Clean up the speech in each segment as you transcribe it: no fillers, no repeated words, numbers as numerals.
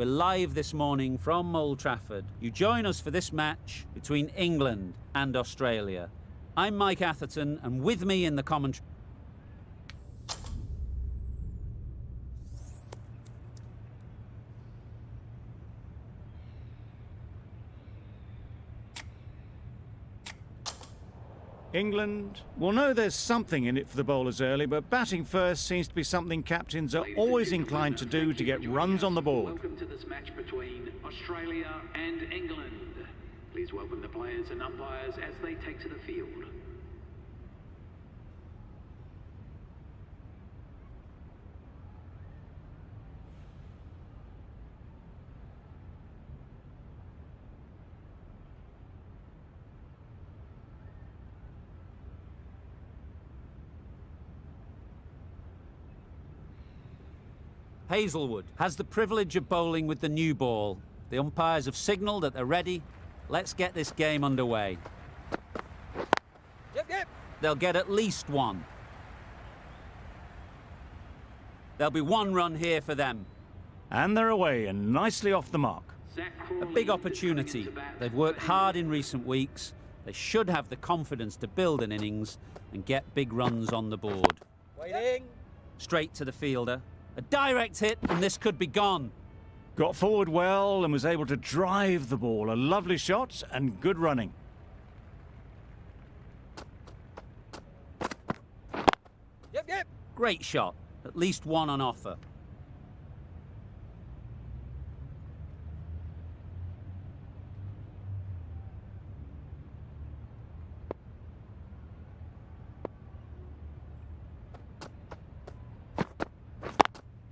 We're live this morning from Old Trafford. You join us for this match between England and Australia. I'm Mike Atherton, and with me in the commentary... England will know there's something in it for the bowlers early, but batting first seems to be something captains are always inclined to do to get runs on the board. Welcome to this match between Australia and England. Please welcome the players and umpires as they take to the field. Hazelwood has the privilege of bowling with the new ball. The umpires have signalled that they're ready. Let's get this game underway. Yep. They'll get at least one. There'll be one run here for them. And they're away and nicely off the mark. A big opportunity. They've worked hard in recent weeks. They should have the confidence to build an innings and get big runs on the board. Waiting. Straight to the fielder. A direct hit, and this could be gone. Got forward well and was able to drive the ball. A lovely shot and good running. Yep. Great shot. At least one on offer.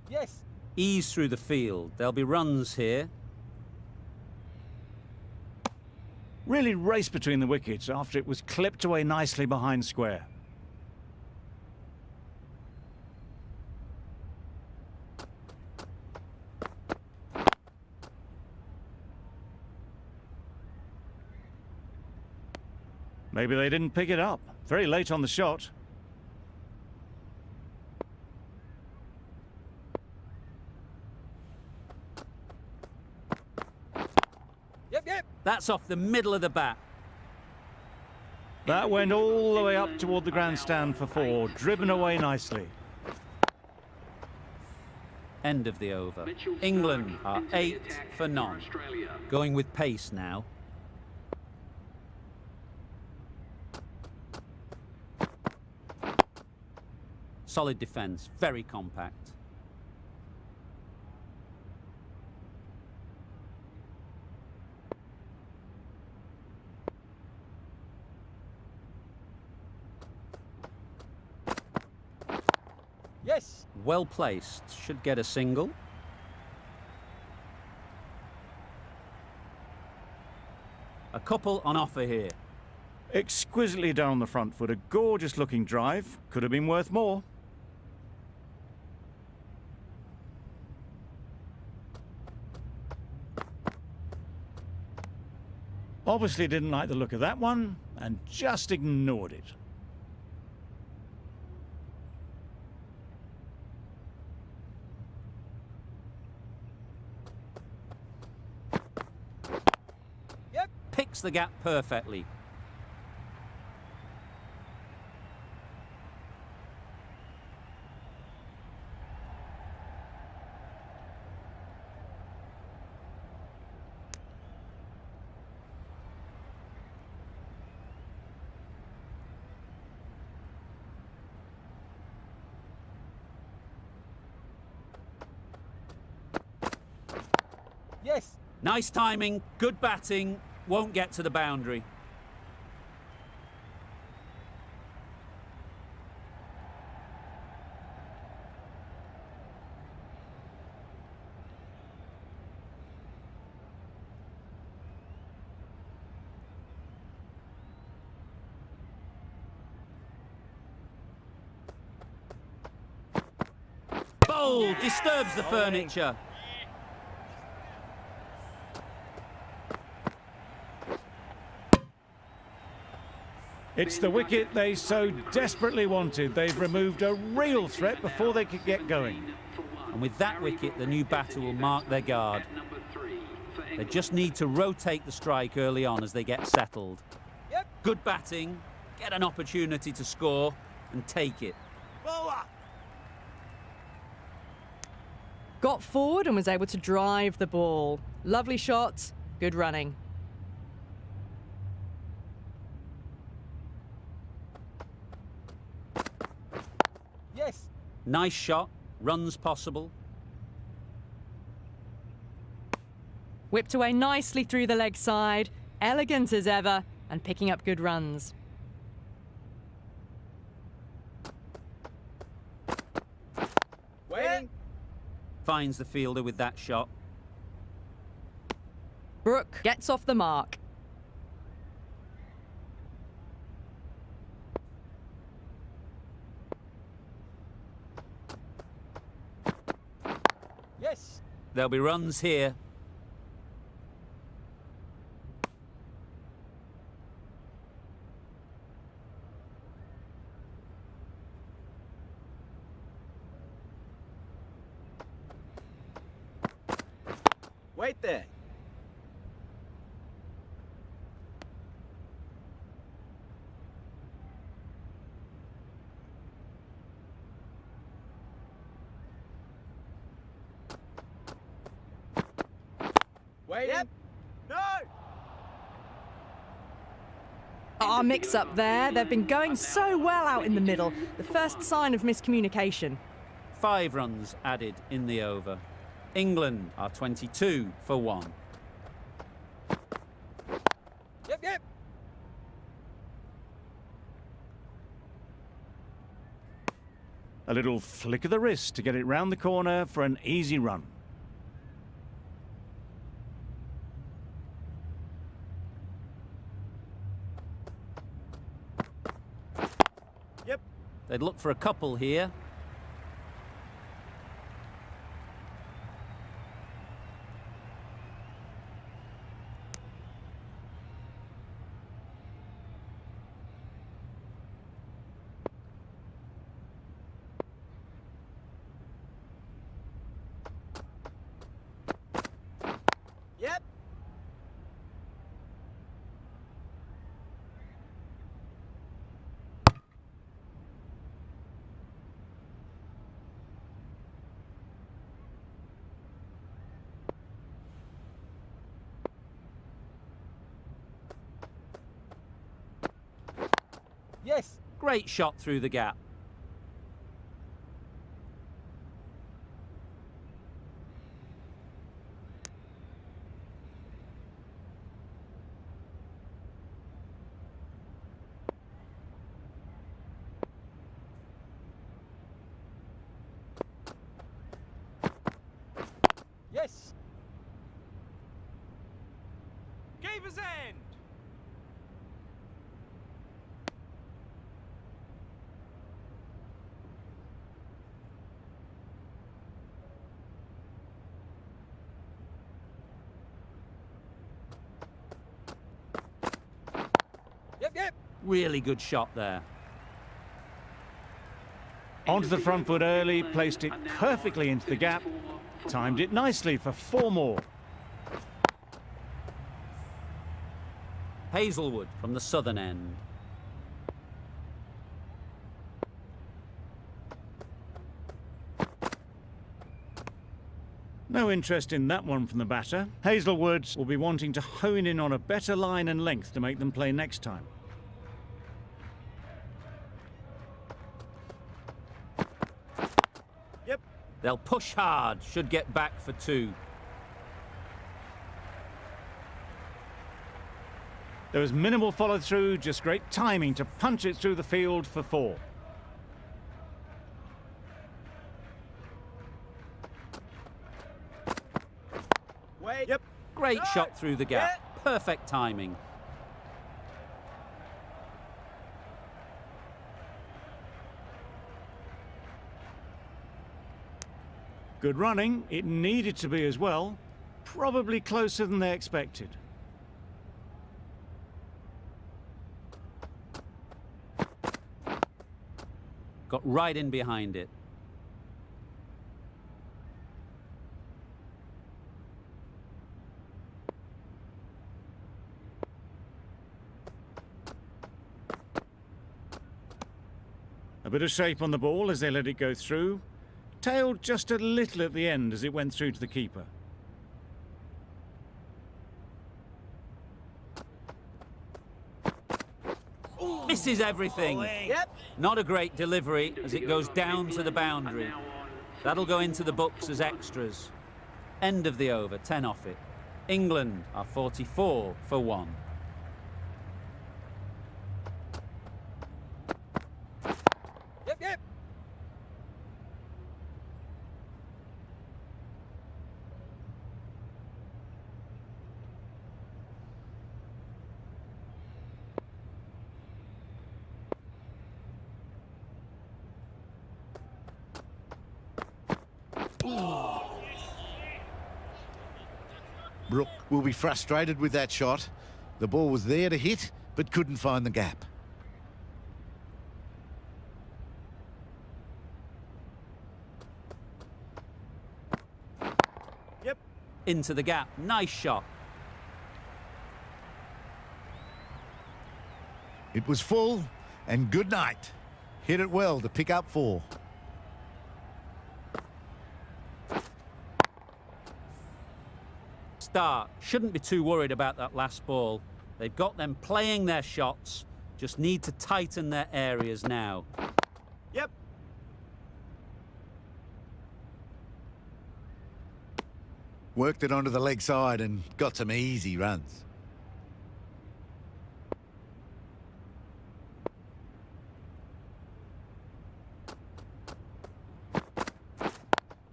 Yes. Ease through the field. There'll be runs here. Really raced between the wickets after it was clipped away nicely behind square. Maybe they didn't pick it up. Very late on the shot. Yep. That's off the middle of the bat. That went all the way up toward the grandstand for four, driven away nicely. End of the over. England are 8 for none. Going with pace now. Solid defence, very compact. Yes. Well placed, should get a single. A couple on offer here. Exquisitely down the front foot, a gorgeous looking drive. Could have been worth more. Obviously didn't like the look of that one and just ignored it. Yep. Picks the gap perfectly. Yes. Nice timing, good batting, won't get to the boundary. Bowl disturbs the furniture. It's the wicket they so desperately wanted. They've removed a real threat before they could get going. And with that wicket, the new batter will mark their guard. They just need to rotate the strike early on as they get settled. Yep. Good batting, get an opportunity to score and take it. Bowler. Got forward and was able to drive the ball. Lovely shot, good running. Yes. Nice shot, runs possible. Whipped away nicely through the leg side, elegant as ever, and picking up good runs. Waiting. Finds the fielder with that shot. Brooke gets off the mark. Yes. There'll be runs here. Wait there. Waiting. Yep. No. Our mix-up there. They've been going so well out in the middle. The first sign of miscommunication. 5 runs added in the over. England are 22 for 1. Yep, yep. A little flick of the wrist to get it round the corner for an easy run. Yep. They'd look for a couple here. Yep. Yes. Great shot through the gap. Yes. Keeper's end. Yep, yep. Really good shot there. Onto the front foot early, placed it perfectly into the gap, timed it nicely for 4 more. Hazelwood from the southern end. No interest in that one from the batter. Hazelwood will be wanting to hone in on a better line and length to make them play next time. Yep. They'll push hard, should get back for 2. There was minimal follow-through, just great timing to punch it through the field for 4. Wait. Yep. Great No. shot through the gap. Perfect timing. Good running. It needed to be as well. Probably closer than they expected. Got right in behind it. A bit of shape on the ball as they let it go through. Tailed just a little at the end as it went through to the keeper. Misses everything. Yep. Not a great delivery as it goes down to the boundary. That'll go into the books as extras. End of the over, 10 off it. England are 44 for 1. Yep, yep. Brook will be frustrated with that shot. The ball was there to hit, but couldn't find the gap. Yep. Into the gap. Nice shot. It was full, and good night. Hit it well to pick up 4. Start. Shouldn't be too worried about that last ball. They've got them playing their shots. Just need to tighten their areas now. Yep. Worked it onto the leg side and got some easy runs.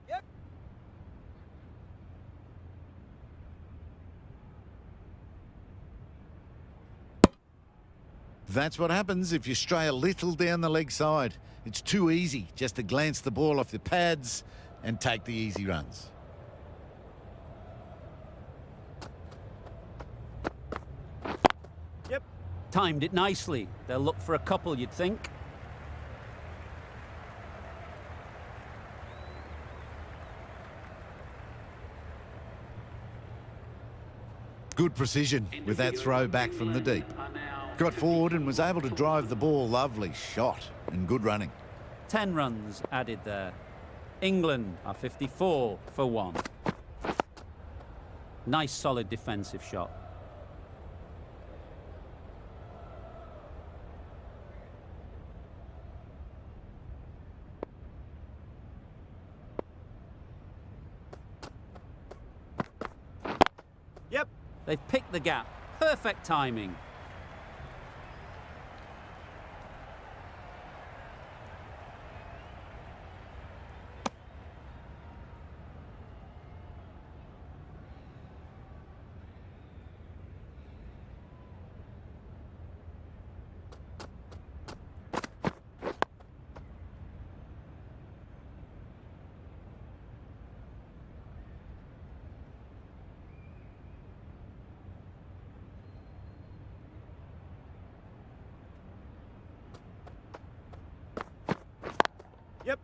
Yep. That's what happens if you stray a little down the leg side. It's too easy just to glance the ball off the pads and take the easy runs. Yep. Timed it nicely. They'll look for a couple, you'd think. Good precision with that throw back from the deep. Got forward and was able to drive the ball. Lovely shot and good running. 10 runs added there. England are 54 for 1. Nice solid defensive shot. Yep. They've picked the gap. Perfect timing. Yep.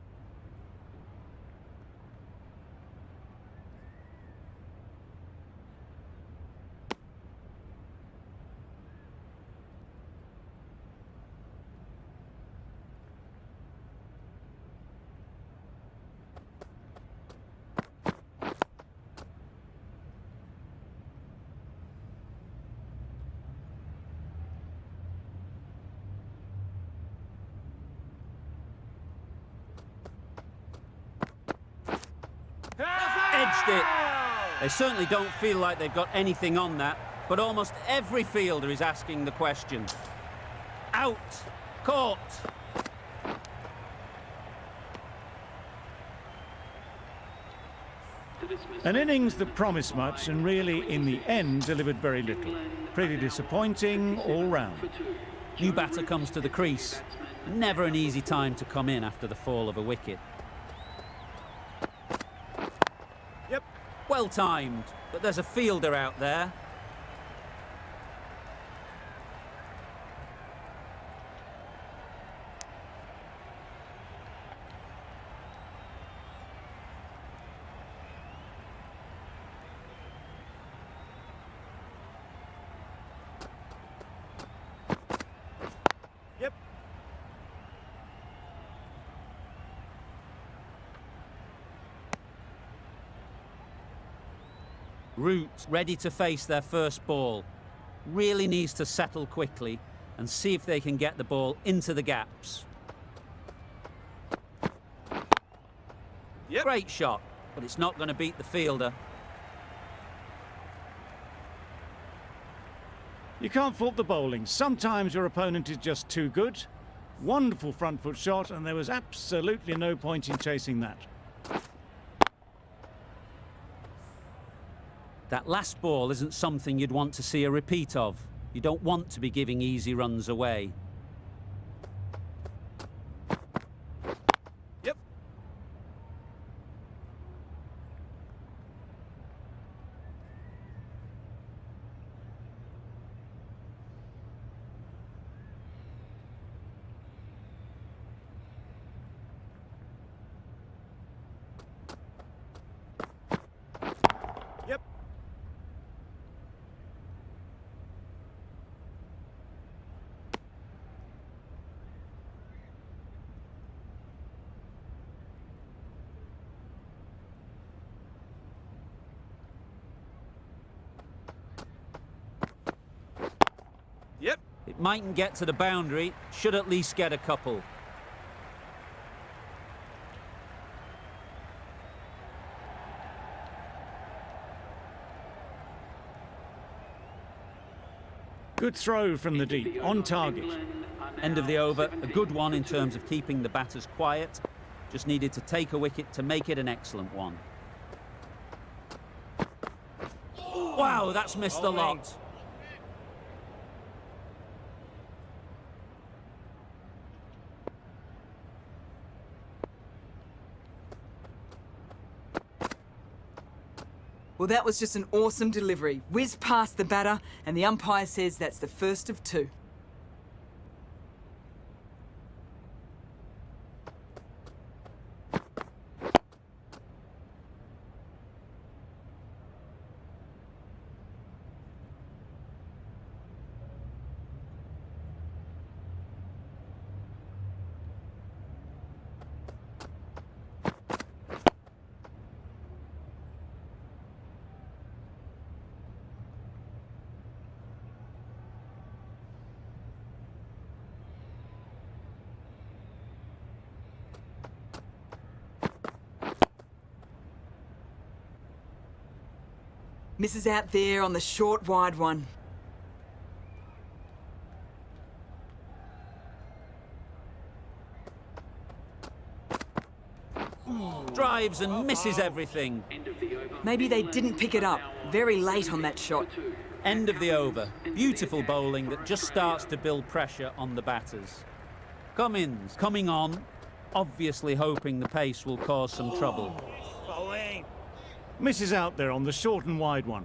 Edged it. They certainly don't feel like they've got anything on that, but almost every fielder is asking the question. Out. Caught. An innings that promised much and really, in the end, delivered very little. Pretty disappointing all round. New batter comes to the crease. Never an easy time to come in after the fall of a wicket. Yep. Well timed, but there's a fielder out there. Yep. Root ready to face their first ball. Really needs to settle quickly and see if they can get the ball into the gaps. Yep. Great shot, but it's not going to beat the fielder. You can't fault the bowling. Sometimes your opponent is just too good. Wonderful front foot shot, and there was absolutely no point in chasing that. That last ball isn't something you'd want to see a repeat of. You don't want to be giving easy runs away. Yep. Yep. Yep. It mightn't get to the boundary, should at least get a couple. Good throw from the deep, on target. End of the over, a good one in terms of keeping the batters quiet. Just needed to take a wicket to make it an excellent one. Wow, that's missed the lot. Well, that was just an awesome delivery. Whiz past the batter, and the umpire says that's the first of two. Misses out there on the short, wide one. Drives and misses everything. Maybe they didn't pick it up. Very late on that shot. End of the over. Beautiful bowling that just starts to build pressure on the batters. Cummins coming on, obviously hoping the pace will cause some trouble. Bowling. Misses out there on the short and wide one.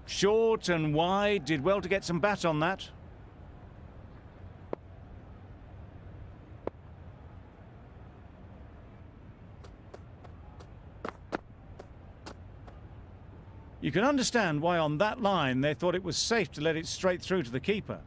Short and wide, did well to get some bat on that. You can understand why on that line they thought it was safe to let it straight through to the keeper.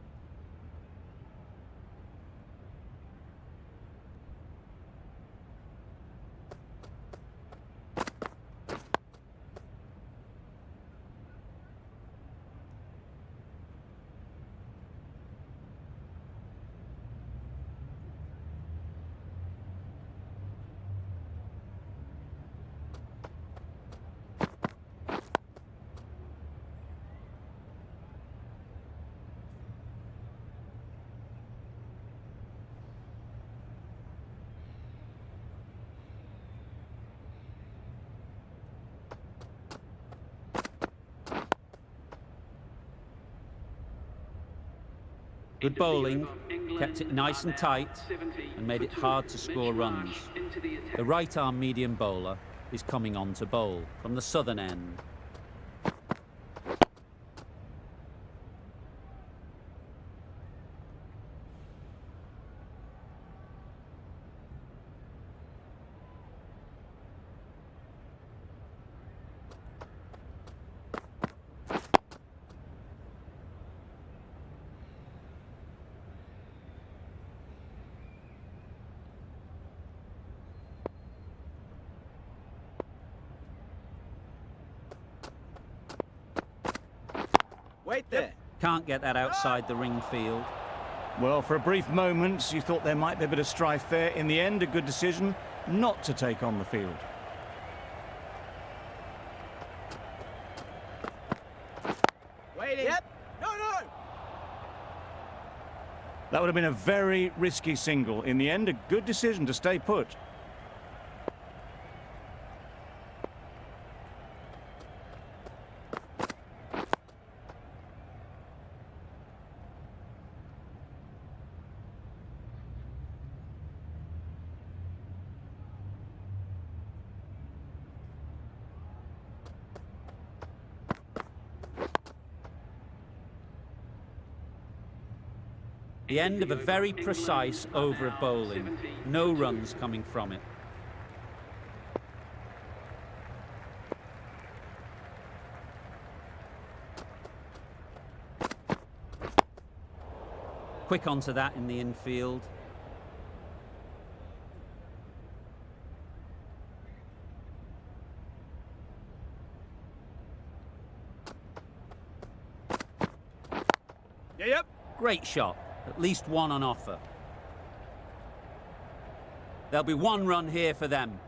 Good bowling, kept it nice and tight and made it hard to score runs. The right-arm medium bowler is coming on to bowl from the southern end. Wait there. Can't get that outside the ring field. Well, for a brief moment, you thought there might be a bit of strife there. In the end, a good decision not to take on the field. Waiting. Yep. No. That would have been a very risky single. In the end, a good decision to stay put. The end of a very precise over of bowling. No runs coming from it. Quick onto that in the infield. Yep. Great shot. At least one on offer. There'll be one run here for them.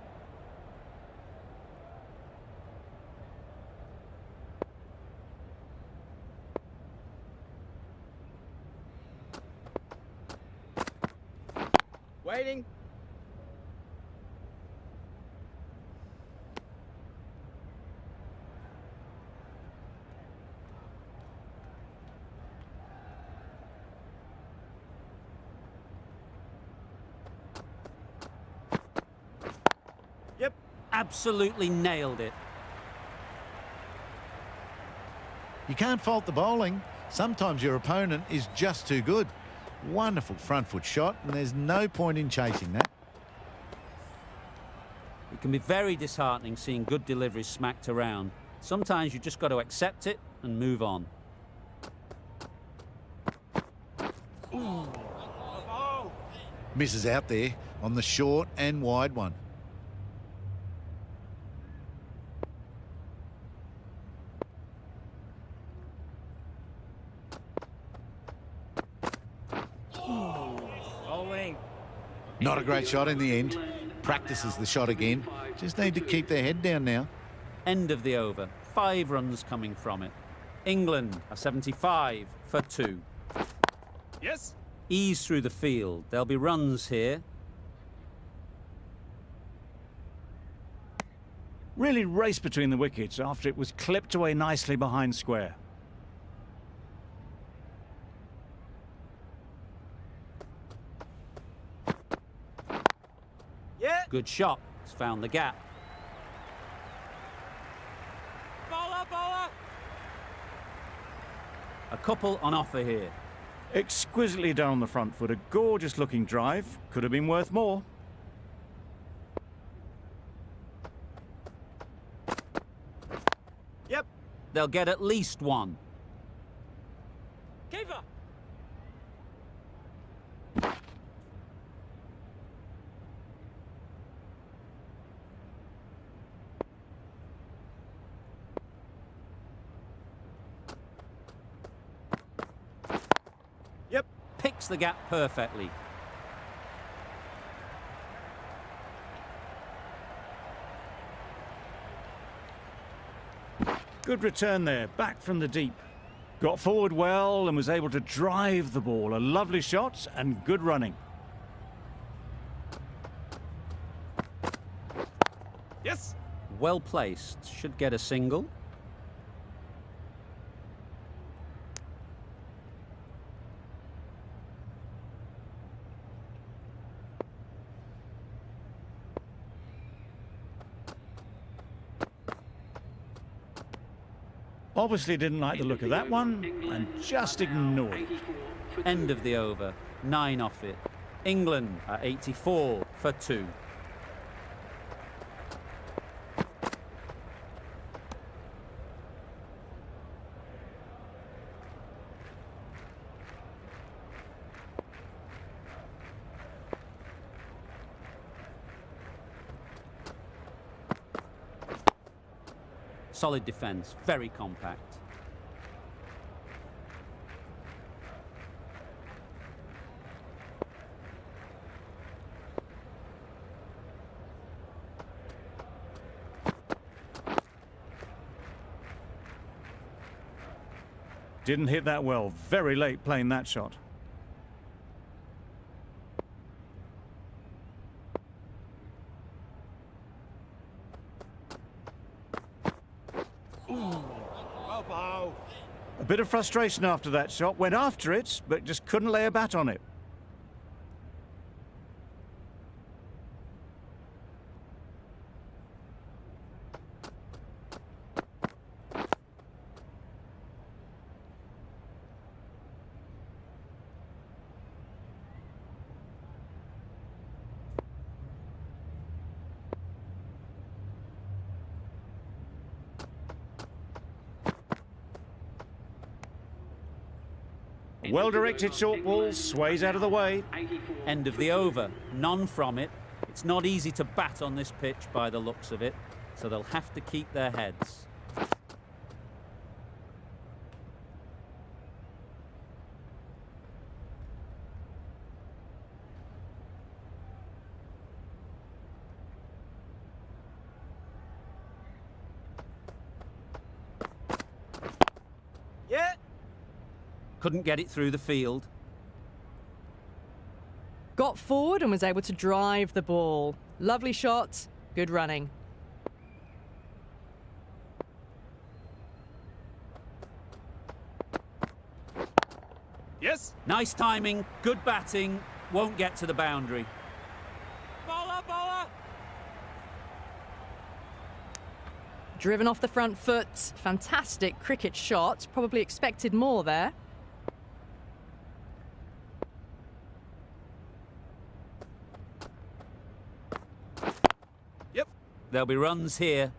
Waiting. Yep. Absolutely nailed it. You can't fault the bowling. Sometimes your opponent is just too good. Wonderful front foot shot, and there's no point in chasing that. It can be very disheartening seeing good deliveries smacked around. Sometimes you just got to accept it and move on. Misses out there on the short and wide one. Bowling. Not a great shot in the end. Practices the shot again. Just need to keep their head down now. End of the over. 5 runs coming from it. England are 75 for 2. Yes. Ease through the field. There'll be runs here. Really raced between the wickets after it was clipped away nicely behind square. Yeah. Good shot. It's found the gap. Bowler. A couple on offer here. Exquisitely down the front foot. A gorgeous looking drive. Could have been worth more. Yep. They'll get at least one. Keeper. Yep. Picks the gap perfectly. Good return there, back from the deep. Got forward well and was able to drive the ball. A lovely shot and good running. Yes. Well placed. Should get a single. Obviously didn't like the look of that one and just ignored it. End of the over. 9 off it. England are 84 for 2. Solid defence, very compact. didn't hit that well. Very late playing that shot. Bravo. A bit of frustration after that shot. Went after it, but just couldn't lay a bat on it. Well-directed short ball, sways out of the way. End of the over. None from it. It's not easy to bat on this pitch by the looks of it, so they'll have to keep their heads. Yeah. Couldn't get it through the field. Got forward and was able to drive the ball. Lovely shot, good running. Yes. Nice timing, good batting, won't get to the boundary. Bowler, bowler. Driven off the front foot. Fantastic cricket shot. Probably expected more there. Yep. There'll be runs here.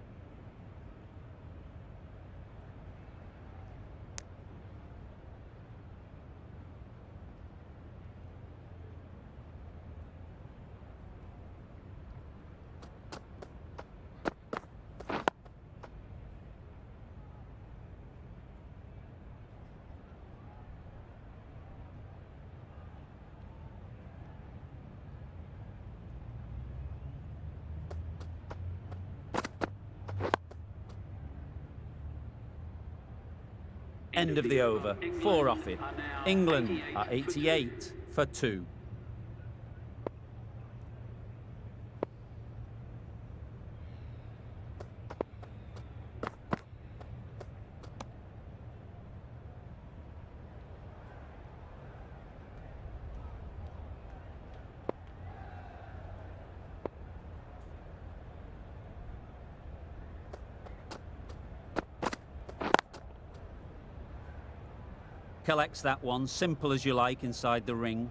End of the over. 4 off it. England are 88 for 2. Collects that one, simple as you like, inside the ring.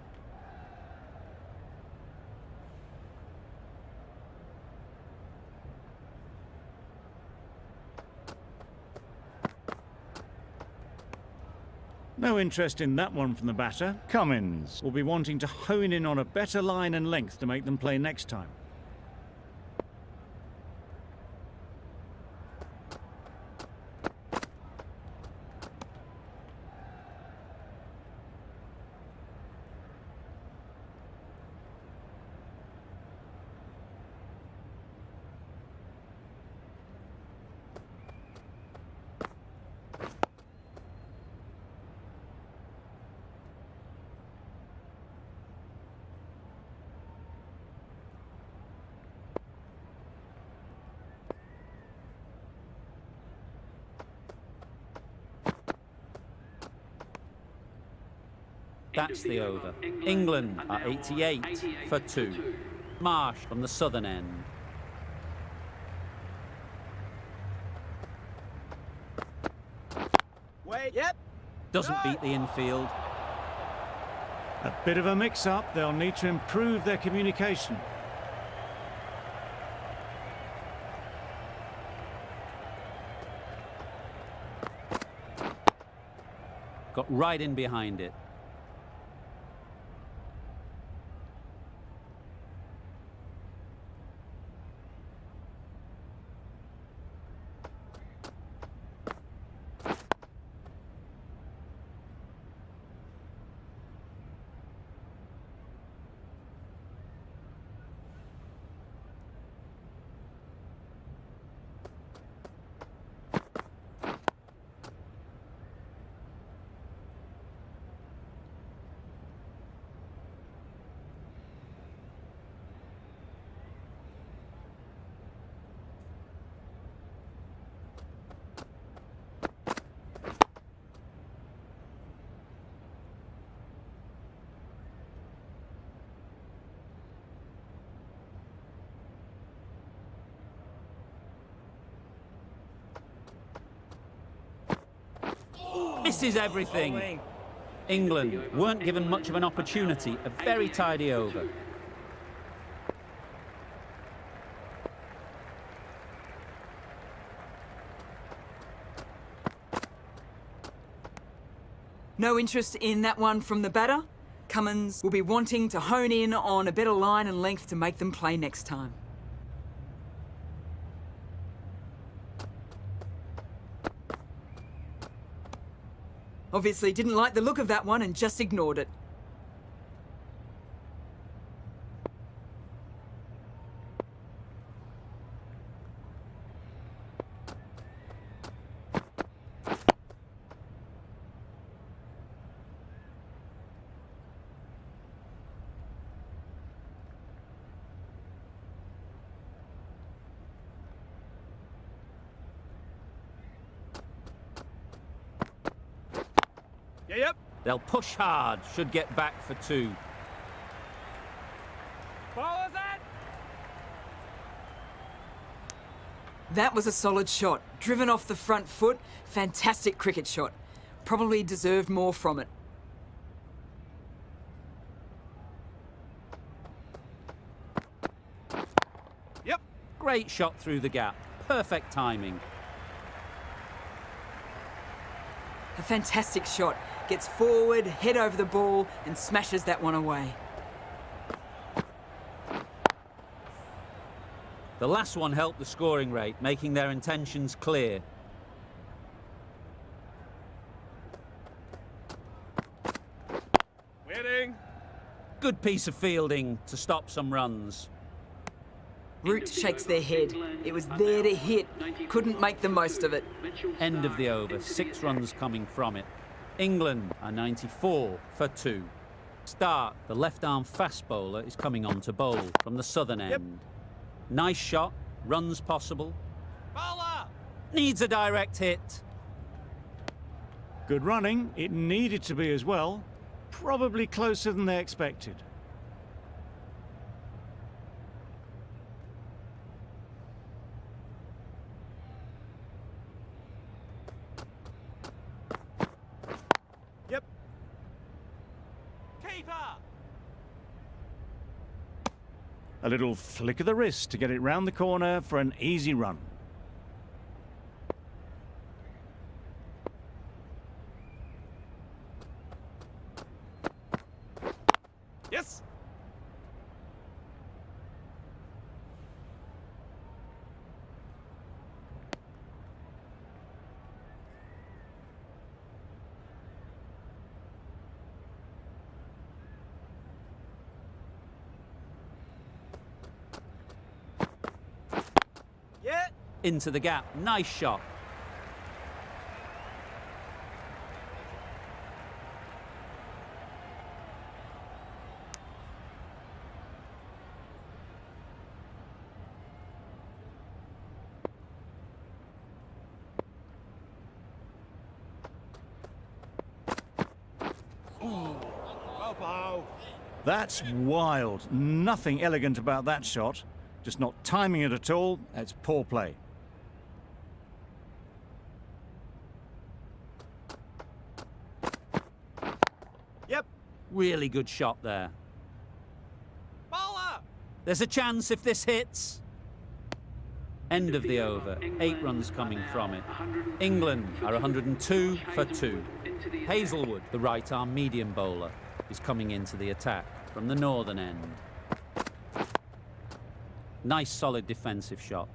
No interest in that one from the batter. Cummins will be wanting to hone in on a better line and length to make them play next time. That's the over. England are 88 for 2. Marsh from the southern end. Wait. Yep. Doesn't beat the infield. A bit of a mix-up. They'll need to improve their communication. Got right in behind it. Misses everything. Bowling. England weren't given much of an opportunity. A very tidy over. No interest in that one from the batter. Cummins will be wanting to hone in on a better line and length to make them play next time. Obviously didn't like the look of that one and just ignored it. Yep. They'll push hard, should get back for 2. Bowler's in. That was a solid shot. Driven off the front foot. Fantastic cricket shot. Probably deserved more from it. Yep. Great shot through the gap. Perfect timing. A fantastic shot. Gets forward, head over the ball, and smashes that one away. The last one helped the scoring rate, making their intentions clear. Winning. Good piece of fielding to stop some runs. Root shakes their head. It was there to hit. Couldn't make the most of it. End of the over, 6 runs coming from it. England are 94 for 2. Stark, the left-arm fast bowler, is coming on to bowl from the southern end. Nice shot, runs possible. Bowler. Needs a direct hit. Good running. It needed to be as well. Probably closer than they expected. Yep. Keeper. A little flick of the wrist to get it round the corner for an easy run. Yes. Yeah. Into the gap, nice shot. Well, bow. That's wild. Nothing elegant about that shot. Just not timing it at all. That's poor play. Yep. Really good shot there. Bowler. There's a chance if this hits. End of the over, 8 runs coming from it. England are 102 for 2. Hazelwood, the right-arm medium bowler, is coming into the attack from the northern end. Nice solid defensive shot.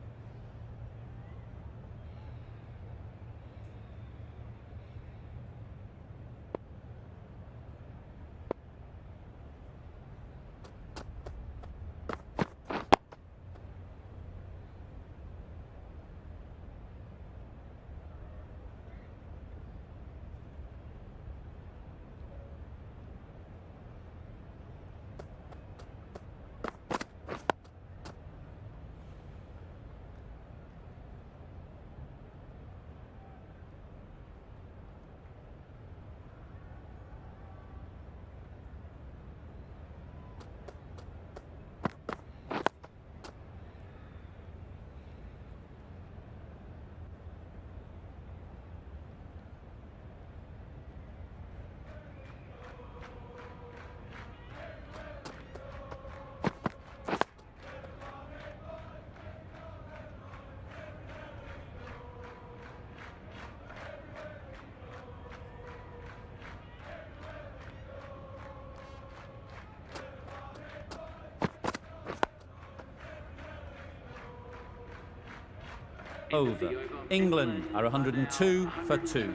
over. England are 102 for 2.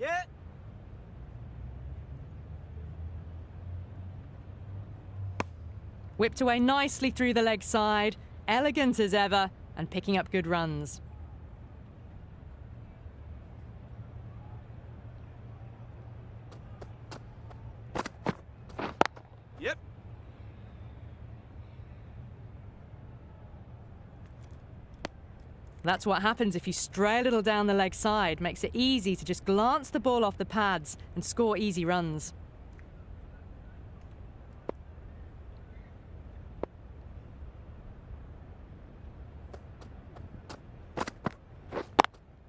Yeah. Whipped away nicely through the leg side, elegant as ever, and picking up good runs. Yep. That's what happens if you stray a little down the leg side. Makes it easy to just glance the ball off the pads and score easy runs.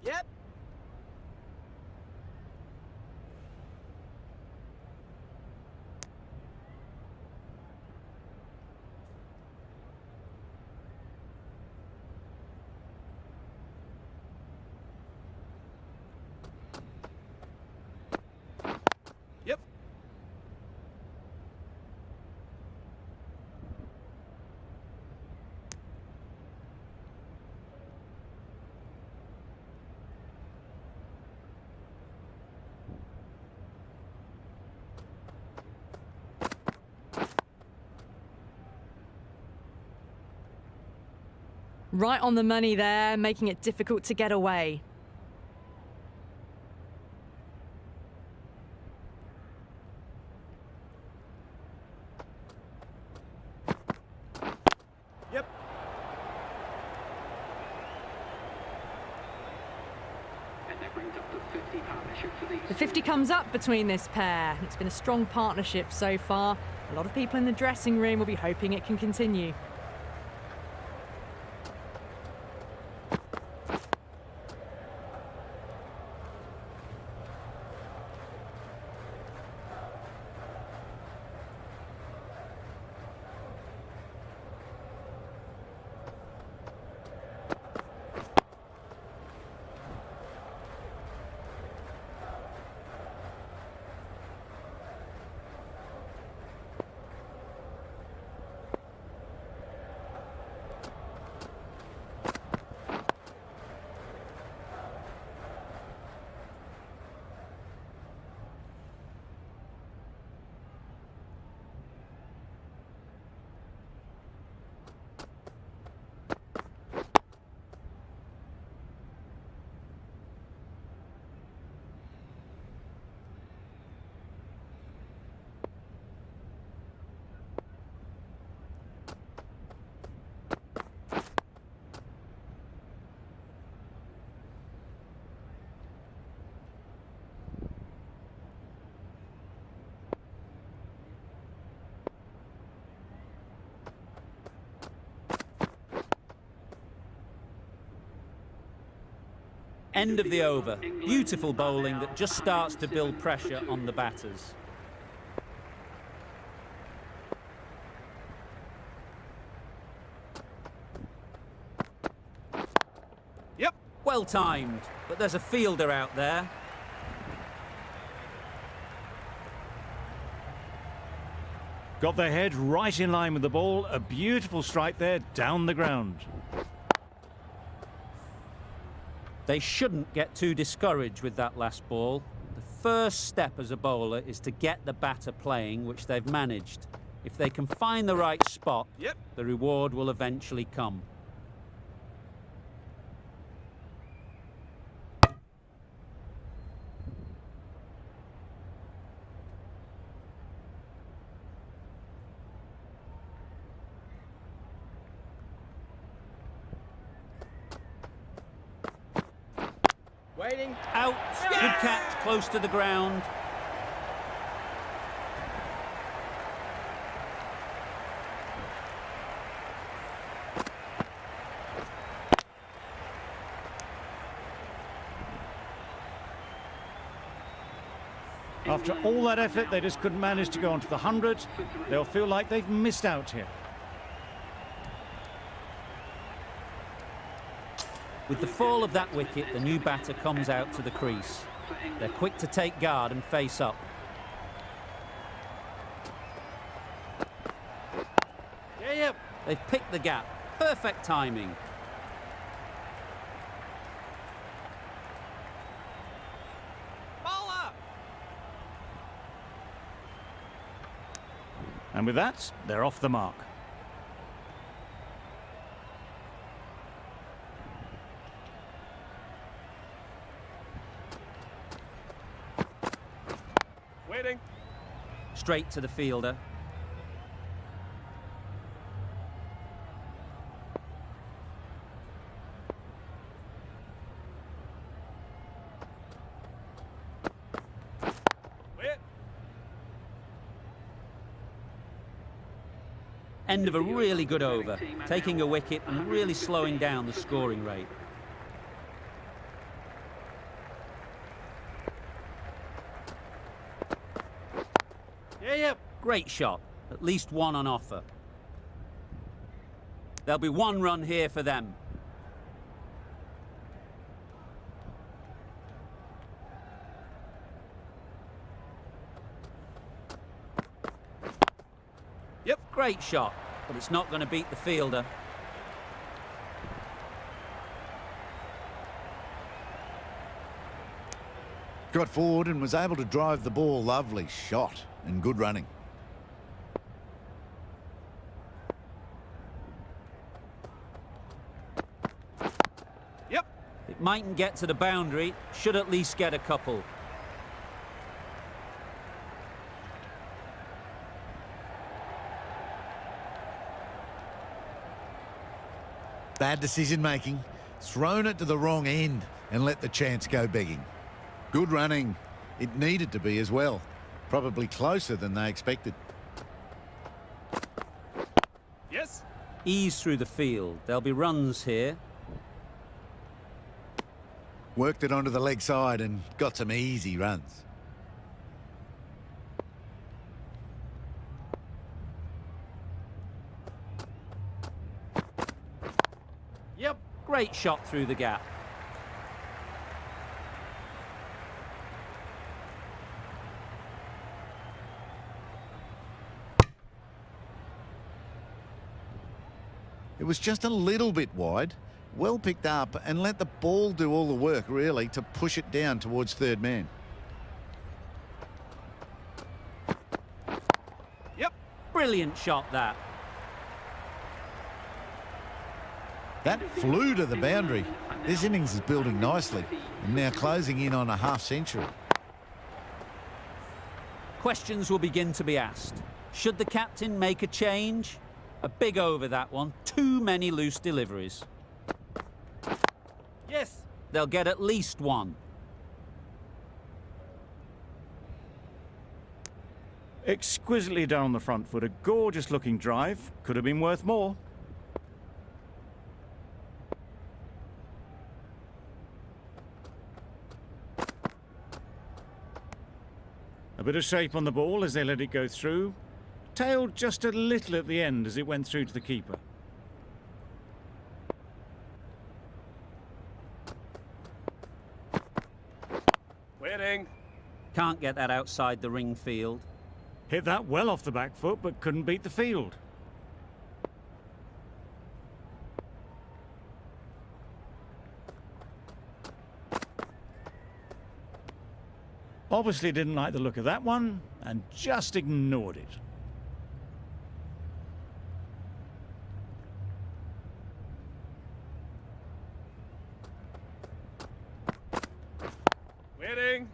Yep. Yep. Right on the money there, making it difficult to get away. Yep. And that brings up the 50 partnership for these. The 50 comes up between this pair. It's been a strong partnership so far. A lot of people in the dressing room will be hoping it can continue. End of the over. Beautiful bowling that just starts to build pressure on the batters. Yep. Well timed, but there's a fielder out there. Got their head right in line with the ball. A beautiful strike there down the ground. They shouldn't get too discouraged with that last ball. The first step as a bowler is to get the batter playing, which they've managed. If they can find the right spot, Yep. the reward will eventually come. Waiting. Out. Good catch, close to the ground. After all that effort, they just couldn't manage to go onto the 100. They'll feel like they've missed out here. With the fall of that wicket, the new batter comes out to the crease. They're quick to take guard and face up. They've picked the gap. Perfect timing. Bowler! And with that, they're off the mark. Waiting. Straight to the fielder. Wait. End of a really good over, taking a wicket and really slowing down the scoring rate. Yeah. Great shot, at least one on offer. There'll be one run here for them. Yep. Great shot, but it's not going to beat the fielder. Got forward and was able to drive the ball. Lovely shot and good running. Yep. It mightn't get to the boundary, should at least get a couple. Bad decision making. Thrown it to the wrong end and let the chance go begging. Good running. It needed to be as well. Probably closer than they expected. Yes. Ease through the field. There'll be runs here. Worked it onto the leg side and got some easy runs. Yep. Great shot through the gap. It was just a little bit wide. Well picked up and let the ball do all the work, really, to push it down towards third man. Yep. Brilliant shot, that. That flew to the boundary. This innings is building nicely and now closing in on a half-century. Questions will begin to be asked. Should the captain make a change? A big over, that one. Too many loose deliveries. Yes. They'll get at least one. Exquisitely done on the front foot. A gorgeous looking drive. Could have been worth more. A bit of shape on the ball as they let it go through. Tailed just a little at the end as it went through to the keeper. Waiting. Can't get that outside the ring field. Hit that well off the back foot, but couldn't beat the field. Obviously didn't like the look of that one and just ignored it. Waiting.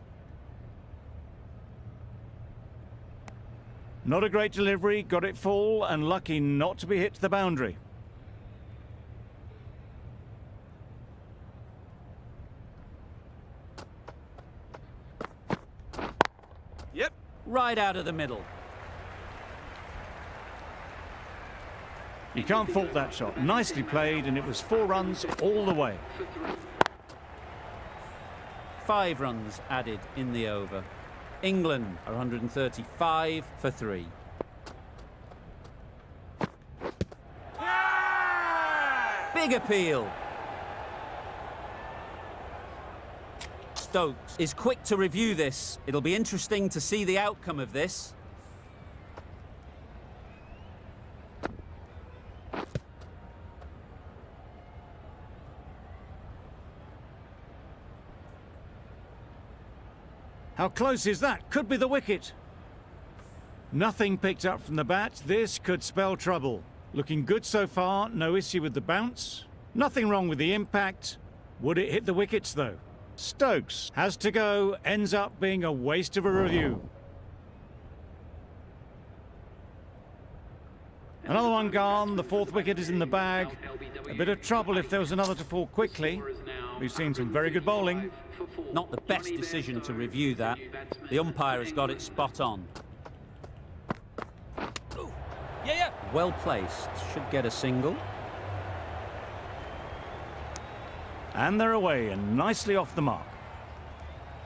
Not a great delivery, got it full and lucky not to be hit to the boundary. Yep. Right out of the middle. You can't fault that shot. Nicely played, and it was 4 runs all the way. 5 runs added in the over. England are 135 for 3. Big appeal. Stokes is quick to review this. It'll be interesting to see the outcome of this. How close is that? Could be the wicket. Nothing picked up from the bat. This could spell trouble. Looking good so far. No issue with the bounce. Nothing wrong with the impact. Would it hit the wickets though? Stokes has to go. Ends up being a waste of a review. Another one gone. The fourth wicket is in the bag. A bit of trouble if there was another to fall quickly. We've seen some very good bowling. Not the best decision to review that. The umpire has got it spot on. Yeah. Well placed. Should get a single. And they're away and nicely off the mark.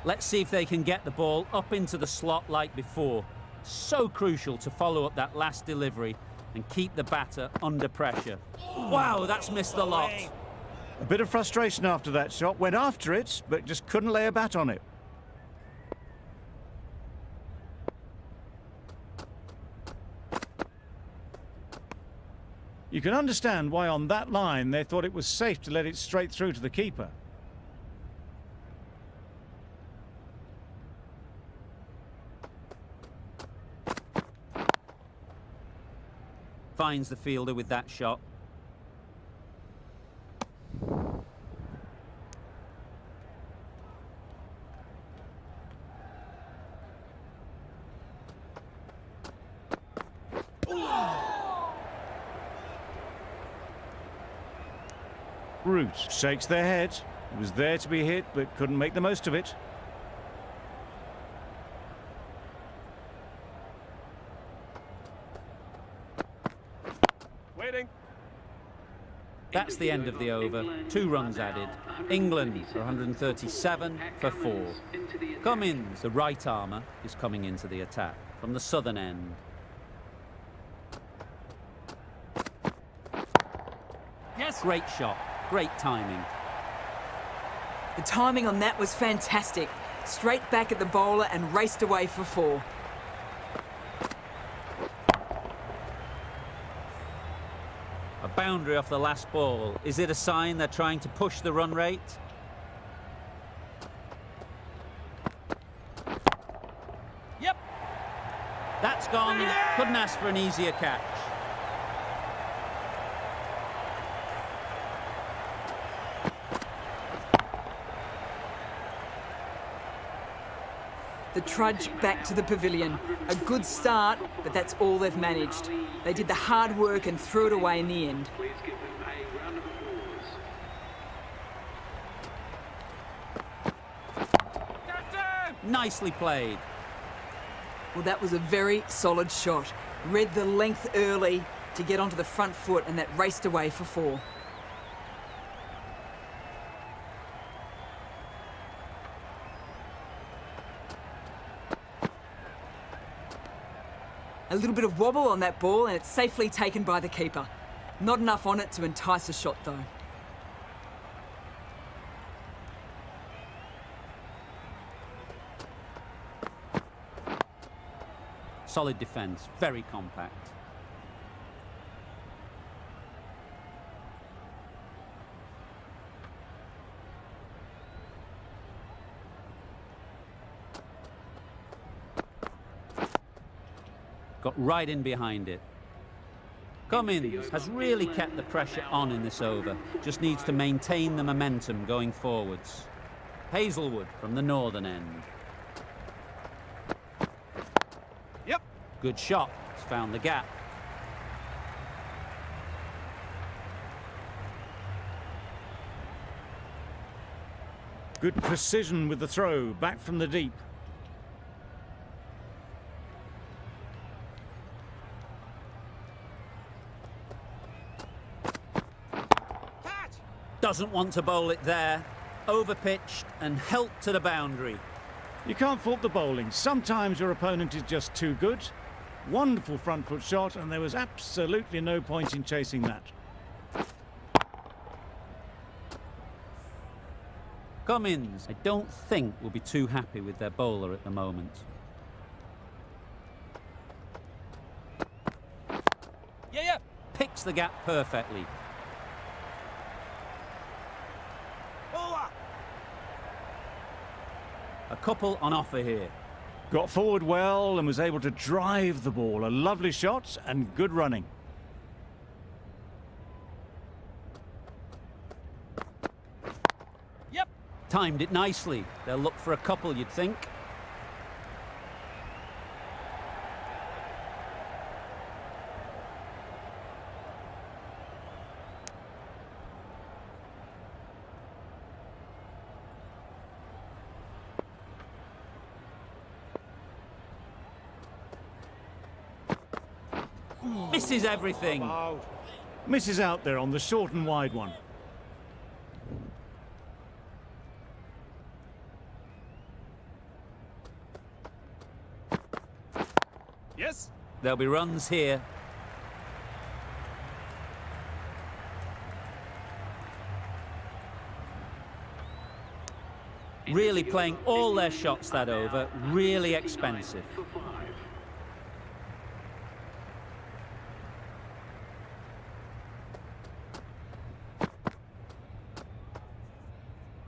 Let's see if they can get the ball up into the slot like before. So crucial to follow up that last delivery and keep the batter under pressure. Wow, that's missed the lot. A bit of frustration after that shot. Went after it, but just couldn't lay a bat on it. You can understand why on that line they thought it was safe to let it straight through to the keeper. Finds the fielder with that shot. Root shakes their head. It was there to be hit, but couldn't make the most of it. Waiting. That's the end of the over. 2 runs added. England for 137 for 4. Cummins, the right armour, is coming into the attack from the southern end. Yes. Great shot. Great timing. The timing on that was fantastic. Straight back at the bowler and raced away for 4. A boundary off the last ball. Is it a sign they're trying to push the run rate? Yep. That's gone. Couldn't ask for an easier catch. The trudge back to the pavilion. A good start, but that's all they've managed. They did the hard work and threw it away in the end. Please give them a round of applause. Captain! Nicely played. Well, that was a very solid shot. Read the length early to get onto the front foot, and that raced away for 4. A little bit of wobble on that ball, and it's safely taken by the keeper. Not enough on it to entice a shot, though. Solid defence, very compact. Got right in behind it. Cummins has really kept the pressure on in this over. Just needs to maintain the momentum going forwards. Hazelwood from the northern end. Yep. Good shot. He's found the gap. Good precision with the throw, back from the deep. Catch! Doesn't want to bowl it there. Overpitched and helped to the boundary. You can't fault the bowling. Sometimes your opponent is just too good. Wonderful front foot shot, and there was absolutely no point in chasing that. Cummins, I don't think will be too happy with their bowler at the moment. Yeah. Picks the gap perfectly. A couple on offer here. Got forward well and was able to drive the ball. A lovely shot and good running. Yep. Timed it nicely. They'll look for a couple, you'd think. Misses everything. Out. Misses out there on the short and wide one. Yes. There'll be runs here. Really playing all their shots that over. Really expensive. For 5.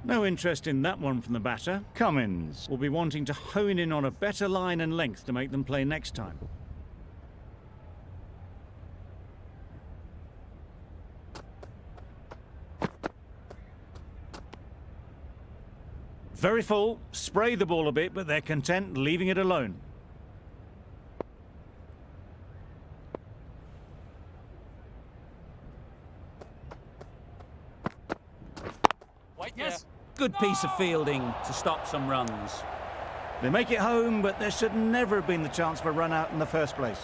No interest in that one from the batter. Cummins will be wanting to hone in on a better line and length to make them play next time. Very full, spray the ball a bit, but they're content leaving it alone. Wait. Yes. Good piece of fielding to stop some runs. They make it home, but there should never have been the chance for a run out in the first place.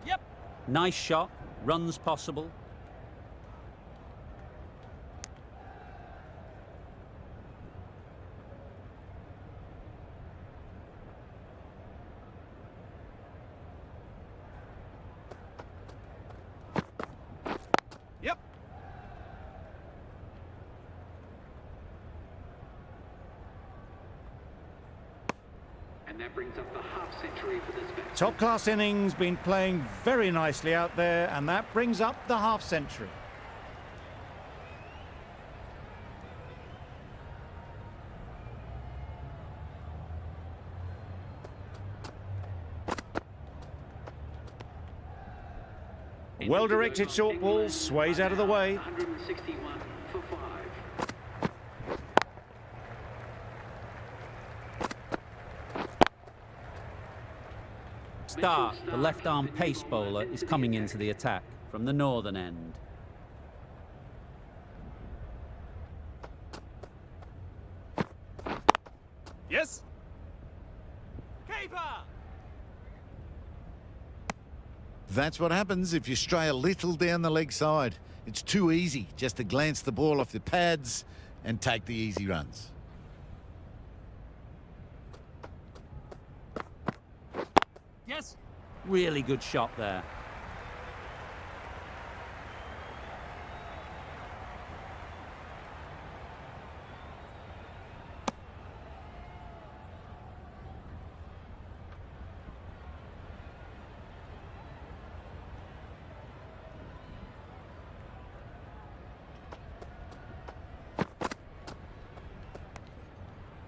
Yep. Nice shot. Runs possible. Yep. And that brings up the half century for this batsman. Top class innings, been playing very nicely out there, and that brings up the half century. Well-directed short ball sways out of the way. 161 for 5. Stark, the left-arm pace bowler, is coming into the attack from the northern end. Yes. Keeper. That's what happens if you stray a little down the leg side. It's too easy just to glance the ball off the pads and take the easy runs. Yes. Really good shot there.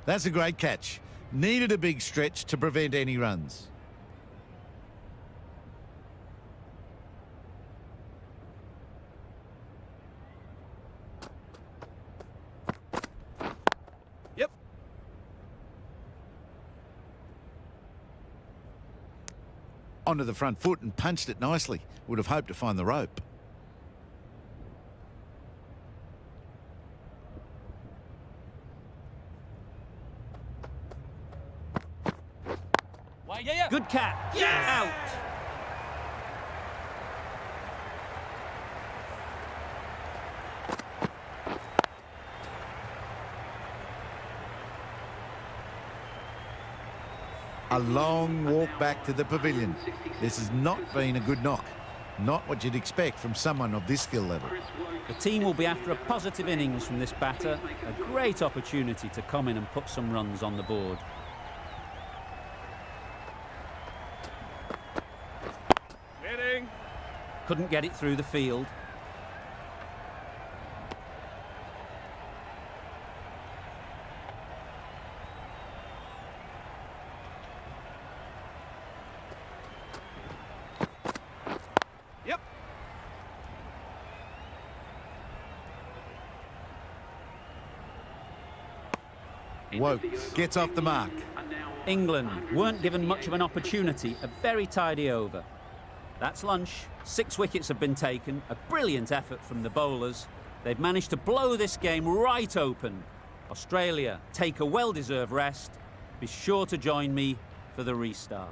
That's a great catch. Needed a big stretch to prevent any runs. Yep. Onto the front foot and punched it nicely. Would have hoped to find the rope. Wait. Yeah. Good catch. Out. A long walk back to the pavilion. This has not been a good knock. Not what you'd expect from someone of this skill level. The team will be after a positive innings from this batter. A great opportunity to come in and put some runs on the board. couldn't get it through the field. Yep. Wokes gets off the mark. England weren't given much of an opportunity, a very tidy over. That's lunch. 6 wickets have been taken, a brilliant effort from the bowlers. They've managed to blow this game right open. Australia take a well-deserved rest. Be sure to join me for the restart.